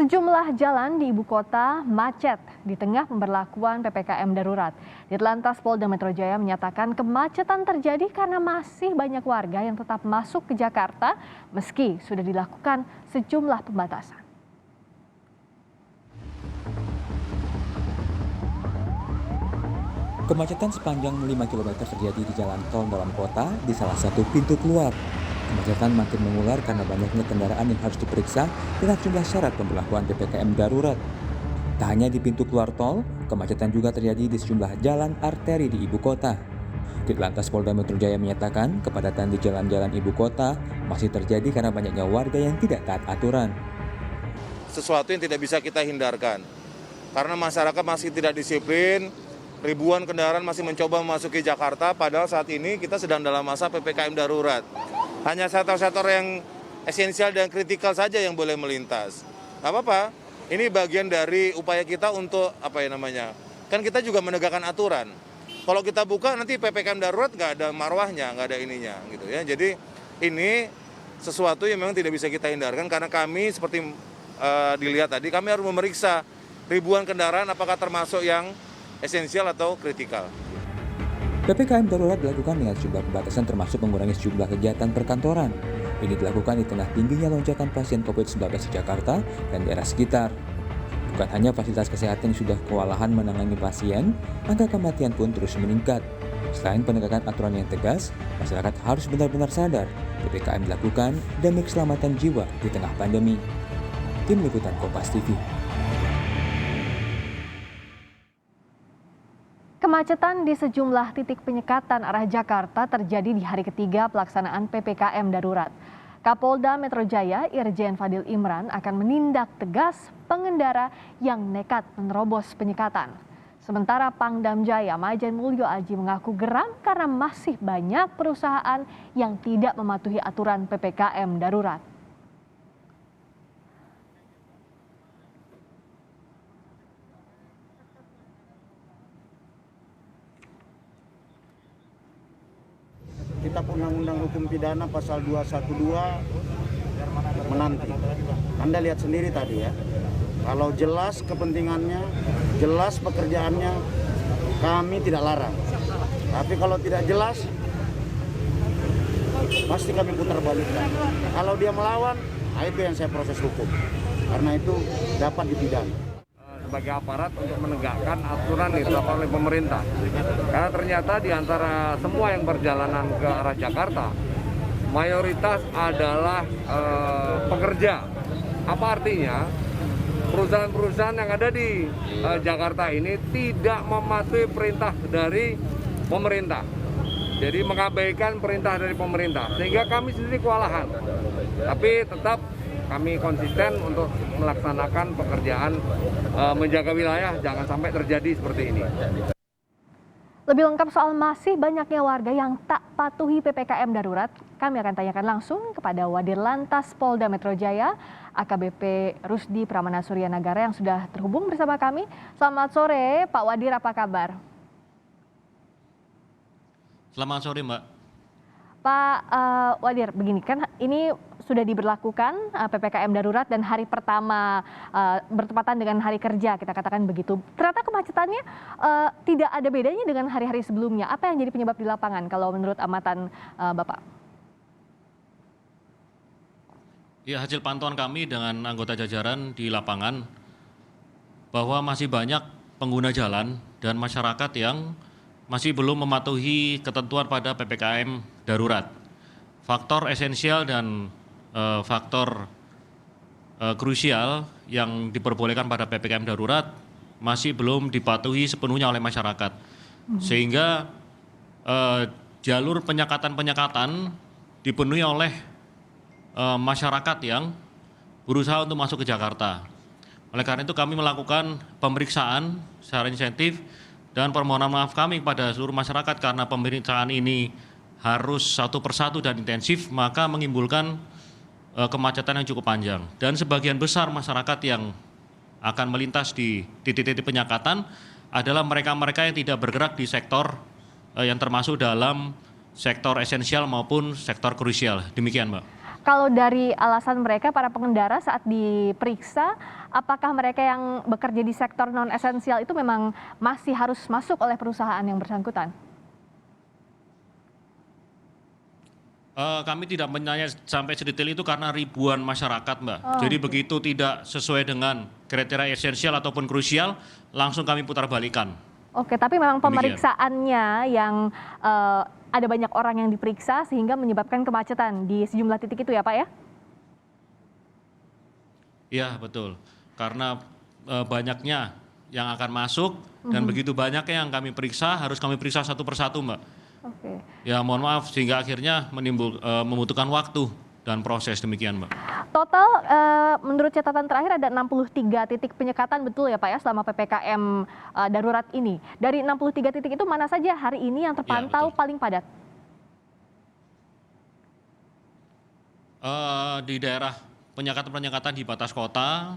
Sejumlah jalan di ibu kota macet di tengah pemberlakuan PPKM darurat. Ditlantas Polda Metro Jaya menyatakan kemacetan terjadi karena masih banyak warga yang tetap masuk ke Jakarta meski sudah dilakukan sejumlah pembatasan. Kemacetan sepanjang 5 km terjadi di jalan tol dalam kota di salah satu pintu keluar. Kemacetan makin mengular karena banyaknya kendaraan yang harus diperiksa dengan jumlah syarat pemberlakuan PPKM darurat. Tak hanya di pintu keluar tol, kemacetan juga terjadi di sejumlah jalan arteri di ibu kota. Ditlantas Polda Metro Jaya menyatakan kepadatan di jalan-jalan ibu kota masih terjadi karena banyaknya warga yang tidak taat aturan. Sesuatu yang tidak bisa kita hindarkan, karena masyarakat masih tidak disiplin. Ribuan kendaraan masih mencoba memasuki Jakarta, padahal saat ini kita sedang dalam masa PPKM darurat. Hanya sektor-sektor yang esensial dan kritikal saja yang boleh melintas. Nggak apa-apa, ini bagian dari upaya kita untuk kan kita juga menegakkan aturan. Kalau kita buka nanti PPKM darurat nggak ada marwahnya, nggak ada ininya, gitu ya. Jadi ini sesuatu yang memang tidak bisa kita hindarkan karena kami seperti dilihat tadi, kami harus memeriksa ribuan kendaraan apakah termasuk yang esensial atau kritikal. PPKM darurat dilakukan dengan sejumlah pembatasan termasuk mengurangi sejumlah kegiatan perkantoran. Ini dilakukan di tengah tingginya lonjakan pasien COVID-19 di Jakarta dan daerah sekitar. Bukan hanya fasilitas kesehatan yang sudah kewalahan menangani pasien, angka kematian pun terus meningkat. Selain penegakan aturan yang tegas, masyarakat harus benar-benar sadar PPKM dilakukan demi keselamatan jiwa di tengah pandemi. Tim Liputan Kompas TV. Kemacetan di sejumlah titik penyekatan arah Jakarta terjadi di hari ketiga pelaksanaan PPKM darurat. Kapolda Metro Jaya Irjen Fadil Imran akan menindak tegas pengendara yang nekat menerobos penyekatan. Sementara Pangdam Jaya Majen Mulyo Aji mengaku geram karena masih banyak perusahaan yang tidak mematuhi aturan PPKM darurat. Kitab Undang-Undang Hukum Pidana pasal 212 menanti. Anda lihat sendiri tadi ya. Kalau jelas kepentingannya, jelas pekerjaannya, kami tidak larang. Tapi kalau tidak jelas, pasti kami putar balikan. Kalau dia melawan, itu yang saya proses hukum. Karena itu dapat dipidana. Sebagai aparat untuk menegakkan aturan yang ditetapkan oleh pemerintah. Karena ternyata di antara semua yang perjalanan ke arah Jakarta, mayoritas adalah pekerja. Apa artinya? Perusahaan-perusahaan yang ada di Jakarta ini tidak mematuhi perintah dari pemerintah. Jadi mengabaikan perintah dari pemerintah, sehingga kami sendiri kewalahan. Tapi tetap kami konsisten untuk melaksanakan pekerjaan menjaga wilayah, jangan sampai terjadi seperti ini. Lebih lengkap soal masih banyaknya warga yang tak patuhi PPKM darurat, kami akan tanyakan langsung kepada Wadir Lantas Polda Metro Jaya, AKBP Rusdi Pramana Suryanagara yang sudah terhubung bersama kami. Selamat sore, Pak Wadir, apa kabar? Selamat sore, Mbak. Pak Wadir, begini kan ini sudah diberlakukan PPKM darurat dan hari pertama bertepatan dengan hari kerja, kita katakan begitu. Ternyata kemacetannya tidak ada bedanya dengan hari-hari sebelumnya. Apa yang jadi penyebab di lapangan kalau menurut amatan Bapak? Ya, hasil pantauan kami dengan anggota jajaran di lapangan bahwa masih banyak pengguna jalan dan masyarakat yang masih belum mematuhi ketentuan pada PPKM darurat. Faktor esensial dan faktor krusial yang diperbolehkan pada PPKM darurat masih belum dipatuhi sepenuhnya oleh masyarakat. Sehingga jalur penyekatan-penyekatan dipenuhi oleh masyarakat yang berusaha untuk masuk ke Jakarta. Oleh karena itu kami melakukan pemeriksaan secara insentif dan permohonan maaf kami kepada seluruh masyarakat karena pemeriksaan ini harus satu persatu dan intensif, maka menimbulkan kemacetan yang cukup panjang. Dan sebagian besar masyarakat yang akan melintas di titik-titik penyekatan adalah mereka-mereka yang tidak bergerak di sektor yang termasuk dalam sektor esensial maupun sektor krusial. Demikian, Mbak. kalau dari alasan mereka para pengendara saat diperiksa, apakah mereka yang bekerja di sektor non esensial itu memang masih harus masuk oleh perusahaan yang bersangkutan? Kami tidak menanya sampai sedetail itu karena ribuan masyarakat, Mbak. Jadi begitu tidak sesuai dengan kriteria esensial ataupun krusial, langsung kami putar balikan. Oke, tapi memang Demikian. pemeriksaannya yang ada banyak orang yang diperiksa sehingga menyebabkan kemacetan di sejumlah titik itu ya Pak ya? Iya, betul. Karena banyaknya yang akan masuk dan begitu banyaknya yang kami periksa, harus kami periksa satu persatu, Mbak. Oke. Ya mohon maaf sehingga akhirnya membutuhkan waktu dan proses demikian, Mbak. Total menurut catatan terakhir ada 63 titik penyekatan, betul ya Pak ya, selama PPKM darurat ini. Dari 63 titik itu mana saja hari ini yang terpantau betul. paling padat? Di daerah penyekatan-penyekatan di batas kota,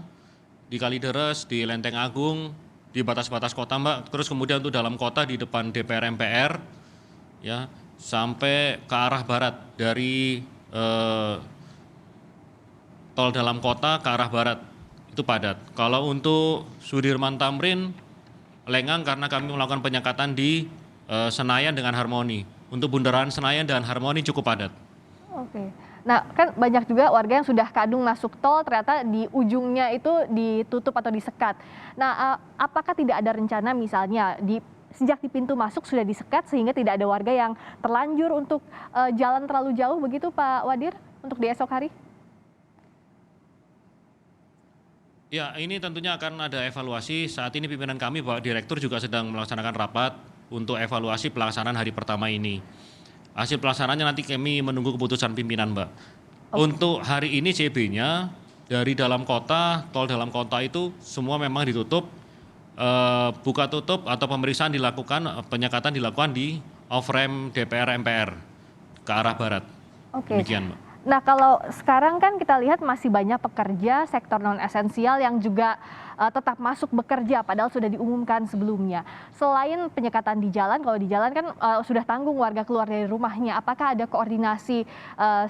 di Kalideres, di Lenteng Agung, di batas-batas kota, Mbak. Terus kemudian untuk dalam kota di depan DPR MPR, ya sampai ke arah barat dari tol dalam kota ke arah barat itu padat. Kalau untuk Sudirman Tamrin, lengang karena kami melakukan penyekatan di Senayan dengan Harmoni. Untuk bundaran Senayan dan Harmoni cukup padat. Oke. Nah, kan banyak juga warga yang sudah kadung masuk tol, ternyata di ujungnya itu ditutup atau disekat. Nah, apakah tidak ada rencana misalnya sejak di pintu masuk sudah disekat sehingga tidak ada warga yang terlanjur untuk jalan terlalu jauh begitu Pak Wadir untuk di esok hari? Ya, ini tentunya akan ada evaluasi. Saat ini pimpinan kami, Pak Direktur juga sedang melaksanakan rapat untuk evaluasi pelaksanaan hari pertama ini. Hasil pelaksanaannya nanti kami menunggu keputusan pimpinan, Mbak. Untuk hari ini CB-nya dari dalam kota, tol dalam kota itu semua memang ditutup, buka tutup atau pemeriksaan dilakukan, penyekatan dilakukan di off-ramp DPR MPR ke arah barat. Oke. Demikian, Mbak. Nah, kalau sekarang kan kita lihat masih banyak pekerja sektor non esensial yang juga tetap masuk bekerja padahal sudah diumumkan sebelumnya. Selain penyekatan di jalan, kalau di jalan kan sudah tanggung warga keluar dari rumahnya. Apakah ada koordinasi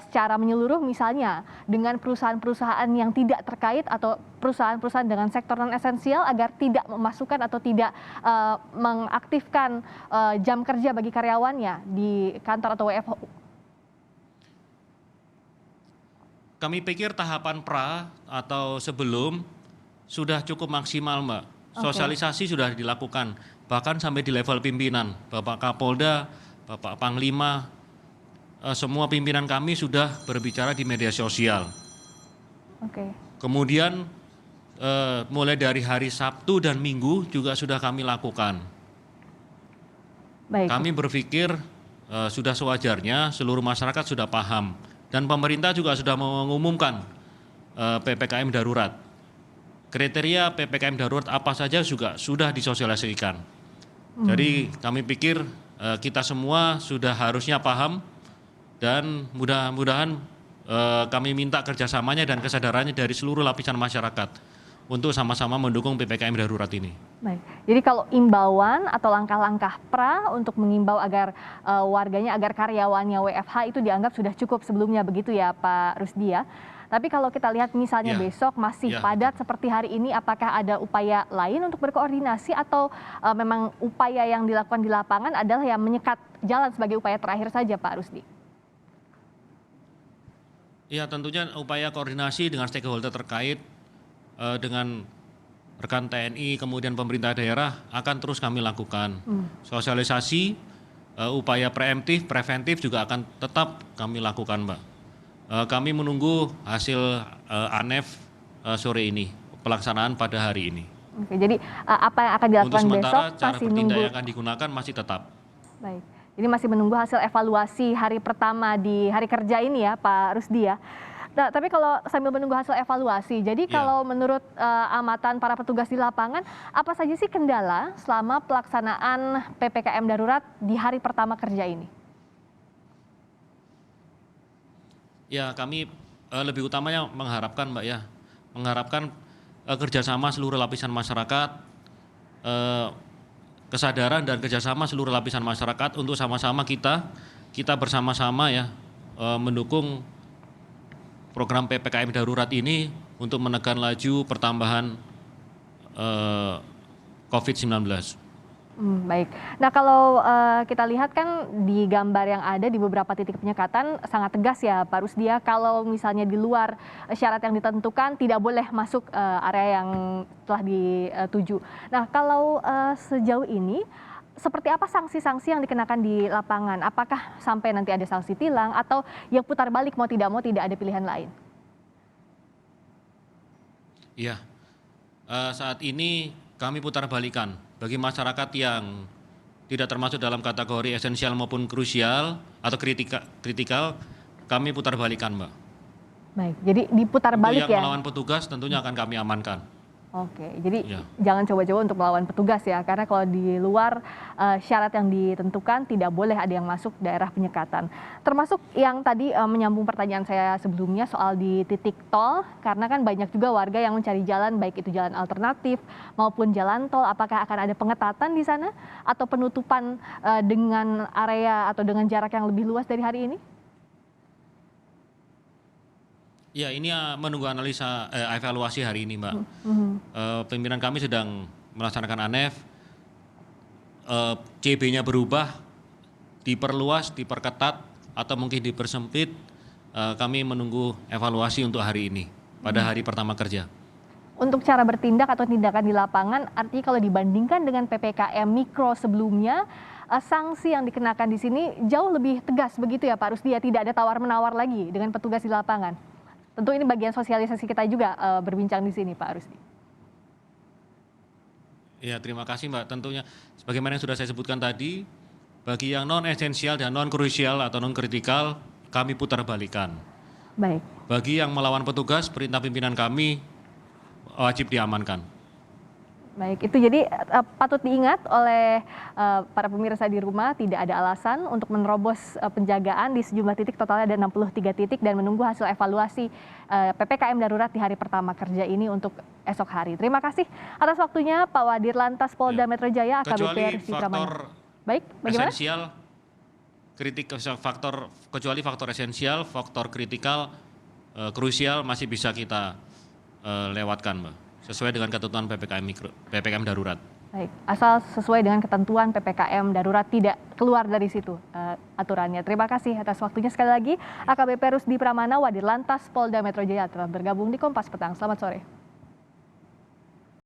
secara menyeluruh misalnya dengan perusahaan-perusahaan yang tidak terkait atau perusahaan-perusahaan dengan sektor non esensial agar tidak memasukkan atau tidak mengaktifkan jam kerja bagi karyawannya di kantor atau WFH? Kami pikir tahapan pra atau sebelum sudah cukup maksimal, Mbak. Sosialisasi sudah dilakukan, bahkan sampai di level pimpinan. Bapak Kapolda, Bapak Panglima, semua pimpinan kami sudah berbicara di media sosial. Oke. Kemudian mulai dari hari Sabtu dan Minggu juga sudah kami lakukan. Baik. Kami berpikir sudah sewajarnya seluruh masyarakat sudah paham. Dan pemerintah juga sudah mengumumkan PPKM darurat. Kriteria PPKM darurat apa saja juga sudah disosialisasikan. Jadi kami pikir kita semua sudah harusnya paham dan mudah-mudahan kami minta kerjasamanya dan kesadarannya dari seluruh lapisan masyarakat untuk sama-sama mendukung PPKM darurat ini. Baik, jadi kalau imbauan atau langkah-langkah pra untuk mengimbau agar warganya, agar karyawannya WFH itu dianggap sudah cukup sebelumnya begitu ya Pak Rusdi ya. Tapi kalau kita lihat misalnya besok masih padat seperti hari ini, apakah ada upaya lain untuk berkoordinasi atau memang upaya yang dilakukan di lapangan adalah yang menyekat jalan sebagai upaya terakhir saja Pak Rusdi? Ya tentunya upaya koordinasi dengan stakeholder terkait dengan rekan TNI kemudian pemerintah daerah akan terus kami lakukan. Sosialisasi, upaya preventif juga akan tetap kami lakukan, Mbak. Kami menunggu hasil ANEF sore ini, pelaksanaan pada hari ini. Oke, jadi apa yang akan dilakukan Untuk sementara besok cara masih bertindak nunggu. yang akan digunakan masih tetap. Baik, jadi masih menunggu hasil evaluasi hari pertama di hari kerja ini ya Pak Rusdi ya. Nah, tapi kalau sambil menunggu hasil evaluasi, jadi kalau menurut amatan para petugas di lapangan, apa saja sih kendala selama pelaksanaan PPKM darurat di hari pertama kerja ini? Ya kami lebih utamanya mengharapkan Mbak ya, mengharapkan kerjasama seluruh lapisan masyarakat, kesadaran dan kerjasama seluruh lapisan masyarakat untuk sama-sama kita bersama-sama ya mendukung program PPKM darurat ini untuk menekan laju pertambahan COVID-19. Baik. Nah kalau kita lihat kan di gambar yang ada di beberapa titik penyekatan sangat tegas ya Pak Rusdia, kalau misalnya di luar syarat yang ditentukan tidak boleh masuk area yang telah dituju. Nah kalau sejauh ini seperti apa sanksi-sanksi yang dikenakan di lapangan? Apakah sampai nanti ada sanksi tilang atau ya putar balik mau tidak ada pilihan lain? Iya, saat ini kami putar balikan bagi masyarakat yang tidak termasuk dalam kategori esensial maupun krusial atau kritikal, kami putar balikan, Mbak. Baik, jadi diputar balik Untuk yang ya? melawan petugas tentunya akan kami amankan. Oke, jadi Ya. jangan coba-coba untuk melawan petugas ya, karena kalau di luar syarat yang ditentukan tidak boleh ada yang masuk daerah penyekatan. Termasuk yang tadi menyambung pertanyaan saya sebelumnya soal di titik tol, karena kan banyak juga warga yang mencari jalan, baik itu jalan alternatif maupun jalan tol. Apakah akan ada pengetatan di sana atau penutupan dengan area atau dengan jarak yang lebih luas dari hari ini? Ya, ini menunggu analisa evaluasi hari ini, Mbak. Pimpinan kami sedang melaksanakan ANEF, CB-nya berubah, diperluas, diperketat, atau mungkin dipersempit. Kami menunggu evaluasi untuk hari ini, pada hari pertama kerja. Untuk cara bertindak atau tindakan di lapangan, artinya kalau dibandingkan dengan PPKM Mikro sebelumnya, sanksi yang dikenakan di sini jauh lebih tegas begitu ya Pak Rusdia, tidak ada tawar-menawar lagi dengan petugas di lapangan. Tentu ini bagian sosialisasi kita juga berbincang di sini Pak Rusdi. Ya, terima kasih Mbak. Tentunya sebagaimana yang sudah saya sebutkan tadi, bagi yang non esensial dan non krusial atau non kritikal, kami putar balikan. Baik. Bagi yang melawan petugas, perintah pimpinan kami wajib diamankan. Baik, itu jadi patut diingat oleh para pemirsa di rumah, tidak ada alasan untuk menerobos penjagaan di sejumlah titik, totalnya ada 63 titik dan menunggu hasil evaluasi PPKM darurat di hari pertama kerja ini untuk esok hari. Terima kasih atas waktunya Pak Wadir Lantas Polda Metro Jaya AKBP Kecuali Rizky faktor Pramana. Baik, bagaimana? esensial, kecuali faktor esensial, faktor kritikal, krusial masih bisa kita lewatkan, Mbak. Sesuai dengan ketentuan PPKM darurat. Baik, asal sesuai dengan ketentuan PPKM darurat, tidak keluar dari situ aturannya. Terima kasih atas waktunya sekali lagi. AKBP Rusdi Pramana, Wadir Lantas Polda Metro Jaya telah bergabung di Kompas Petang. Selamat sore.